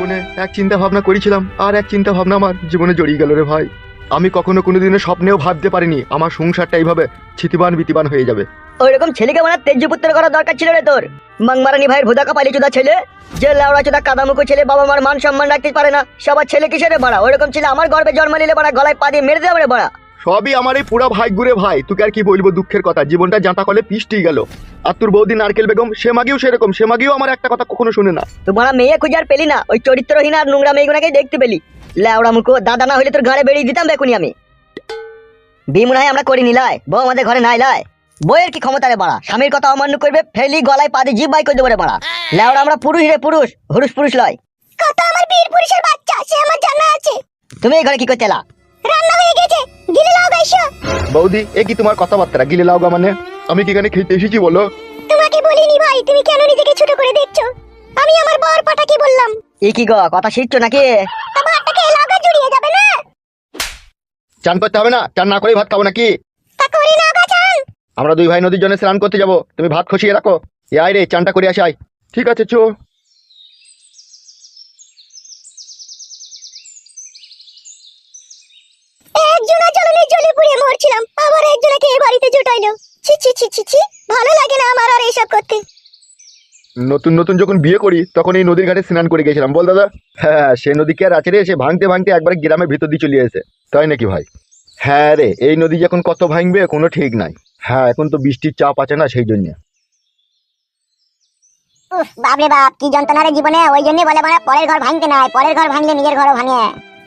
জীবনে এক চিন্তা ভাবনা করেছিলাম, আর এক চিন্তা ভাবনা আমার জীবনে জড়িয়ে গেল রে ভাই। আমি কখনো কোনোদিনও স্বপ্নেও ভাবতে পারিনি আমার সংসারটা এইভাবে ছিতিবান বিতিবান হয়ে যাবে। ওইরকম ছেলেকে মানে তেজপুত্র করার দরকার ছিল রে তোর। মাংমারানি ভাইয়ের ভুদা কাপালি চোদা ছেলে, যে লাউড়া চোদা কাদামুখো ছেলে, বাবা মার মান সম্মান রাখতে পারে না, সবার ছেলে কিসের বাড়া। ওইরকম ছেলে আমার গর্বে জন্ম নিলে বাড়া গলায় পা দিয়ে মেরে দেবে রে বাড়া। সবই আমার এই পুরা ভাগ্য রে ভাই, তোকে আর কি বলবো দুঃখের কথা। জীবনটা জাঁতা কলে পিষ্টি গেল। আর তোর বৌদি নারকেল বেগম, সে মাগিও সেরকম, সে মাগিও আমার একটা কথা কখনো শুনে না। তো বাড়া মেয়ে খুঁজে আর পেলি না, ওই চরিত্রহীন আর নোংরা মেয়েগুনাকেই দেখতে পেলি। লাউড়া মুখো, দাদা না হইলে তোর ঘরে বেরিয়ে দিতাম বেকুনি আমি। বিয়ে মনে হয় আমরা করি নিলাই, বউ আমাদের ঘরে নাই লাই। বইয়ের কি ক্ষমতা রে বাড়া, স্বামীর কথা অমান্য করবে, ফেলি গলায় পা দিয়ে জিভ বাই করে দেবো রে বাড়া। লাউড়া আমরা পুরুষ রে পুরুষ, হুরুষ পুরুষ লয়। কত আমার বীর পুরুষের বাচ্চা, সে আমার জানা আছে। তুমি এই ঘরে কি করতে এলা? রান্না হয়ে গেছে, গিলে লাও গাইছো। বৌদি, এ কি তোমার কথাবার্তা? গিলে লাউগা মানে? আমি কি এখানে খেতে এসেছি বলো? তোমাকে বলিনি ভাই, তুমি কেন নিজেকে ছোট করে দেখছো? আমি আমার বর পাটাকে বললাম। এ কি গো, কথা শিখছো নাকি? ভাতটাকে লাউগা জুড়িয়ে যাবে না? চান করতে হবে না? চান না করে ভাত খাবো নাকি? তা করি না গা চান। আমরা দুই ভাই নদীর জন্য স্নান করতে যাবো, তুমি ভাত খসিয়ে রাখো। এ আয় রে, চানটা করে আসি আয়। ঠিক আছে চো। একজনা জ্বলনে জ্বলে পুড়ে মরছিলাম, আবার একজনাকে এই বাড়িতে জুটাইলো। ছি ছি ছি ছি ছি, ভালো লাগে না আমার আর এইসব করতে। নতুন নতুন যখন বিয়ে করি তখন এই নদীর ঘাটে স্নান করে গেছিলাম বল দাদা। হ্যাঁ, সে নদী কি আর আছে রে? সে ভাঙতে ভাঙতে একবার গ্রামের ভিতর দিয়ে চলে এসে, তাই নাকি ভাই? হ্যাঁ রে, এই নদী যখন কত ভাঙবে কোনো ঠিক নাই। হ্যাঁ, এখন তো বৃষ্টির চাপ আছে না, সেই জন্য। উফ বাপরে বাপ, কি যন্ত্রণা রে জীবনে। ওই জন্য বলে মানে পরের ঘর ভাঙতে নাই, পরের ঘর ভাঙলে নিজের ঘরও ভাঙে।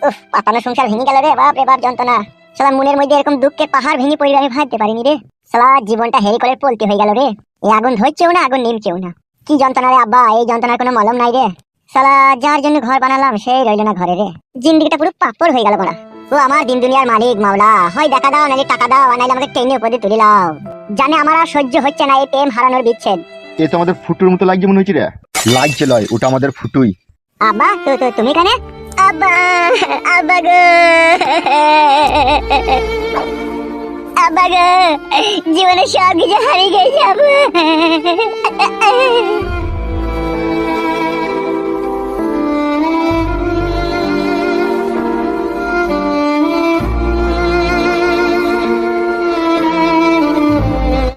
উফ, পাতানো সংসার ভেঙে গেল রে বাপ রে বাপ, যন্ত্রণা। শালা মনের মধ্যে এরকম দুঃখের পাহাড় ভেঙে পড়ে আমি ভাবতে পারিনি রে। শালা জীবনটা হেরি করে পলতে হয়ে গেল রে। এই আগুন ধরছেও না, আগুন নিমছেও না। কি যন্ত্রণা রে আব্বা, এই যন্ত্রণার কোনো মলম নাই রে। শালা যার জন্য ঘর বানালাম সেই রইল না ঘরে রে। জিন্দিগিটা পুরো পাপড় হয়ে গেল বড়া। ও আমার দিন দুনিয়ার মালিক মাওলা, হয় দেখা দাও নাহলে টাকা দাও, নাহলে আমাকে টেনে উপরে তুলে লাও। জানে আমার আর সহ্য হচ্ছে না এই প্রেম হারানোর বিচ্ছেদ। এ তো আমাদের ফুটুর মতো লাগছে মনে হচ্ছে রে। লাগছে লয়, ওটা আমাদের ফুটুই। আব্বা তো তুমি কেন? আব্বা, আব্বা গো, আব্বা গো, জীবনে সব কিছু হারিয়ে গেছে আব্বা।